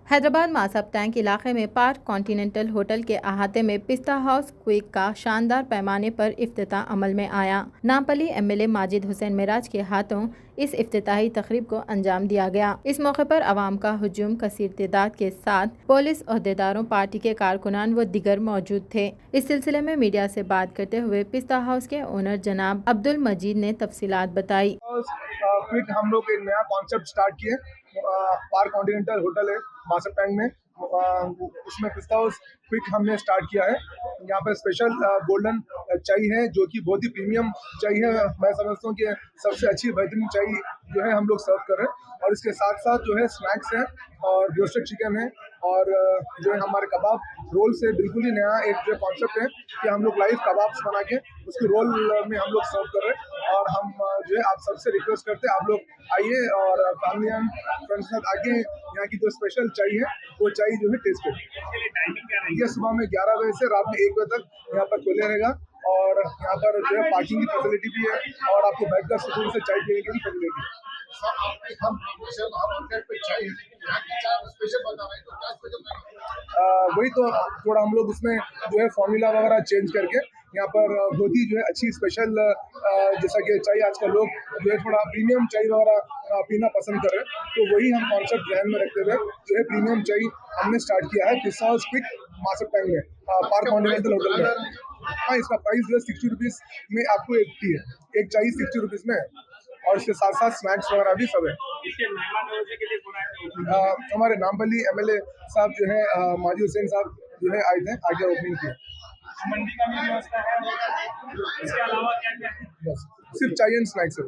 Hyderabad Masab tank इलाके में park continental hotel के अहाते में पिस्ता हाउस क्विक का शानदार पैमाने पर इफ्तिताह अमल में आया। नामपली एमएलए माजिद हुसैन मिराज के हाथों इस इफ्तिताही तकरीब को अंजाम दिया गया। इस मौके पर आवाम का हुजूम कसीर तादाद के साथ पुलिस ओहदेदारों, पार्टी के कारकुनान व दिगर मौजूद थे। इस सिलसिले में मीडिया से बात करते हुए पिस्ता हाउस के ओनर जनाब अब्दुल मजीद ने तफसीलात बताई। क्विक हम लोग एक नया कॉन्सेप्ट स्टार्ट किए। पार्क कॉन्टिनेंटल होटल है मासब टैंक में, उसमें पिस्ता हाउस क्विक हमने स्टार्ट किया है। यहाँ पर स्पेशल गोल्डन चाय है जो कि बहुत ही प्रीमियम चाय है। मैं समझता हूँ कि सबसे अच्छी बेहतरीन चाय जो है हम लोग सर्व कर रहे हैं। और इसके साथ साथ जो है स्नैक्स है और रोस्टेड चिकन है और जो है हमारे कबाब रोल से बिल्कुल ही नया एक जो कॉन्सेप्ट है कि हम लोग लाइव कबाब्स बना के उसके रोल में हम लोग सर्व कर रहे हैं। और हम जो है आप सबसे रिक्वेस्ट करते हैं आप लोग आइए और फैमिली एंड फ्रेंड्स के साथ आके यहाँ की जो स्पेशल चाय है वो चाय जो है टेस्ट करें। ये सुबह में 11 बजे से रात में 1 बजे तक यहाँ पर खुले रहेगा और यहाँ पर जो है पार्किंग की फैसिलिटी भी है और आपको बैठकर सुकून से चाय पीने की भी फैसिलिटी है। वही तो थोड़ा हम लोग उसमें जो है फॉर्मूला वगैरह चेंज करके यहाँ पर बहुत ही जो है अच्छी स्पेशल जैसा कि चाय आजकल लोग जो है थोड़ा प्रीमियम चाय वगैरह पीना पसंद कर रहे हैं, तो वही हम कॉन्सेप्ट ध्यान में रखते हुए जो है प्रीमियम चाय हमने स्टार्ट किया है पिस्ता हाउस क्विक मासब टैंक में, पार्क कॉन्टिनेंटल होटल में। हाँ, इसका प्राइस जो है 60 रुपीज़ में आपको एक टी है, एक चाय 60 रुपीज़ में है और इसके साथ साथ स्नैक्स वगैरह भी सब है। हमारे नामपली एमएलए साहब जो है माजिद हुसैन साहब जो है आए थे, आगे ओपनिंग की। मंडी का भी व्यवस्था है, इसके अलावा क्या क्या है? बस सिर्फ चाय एंड स्नैक्स है।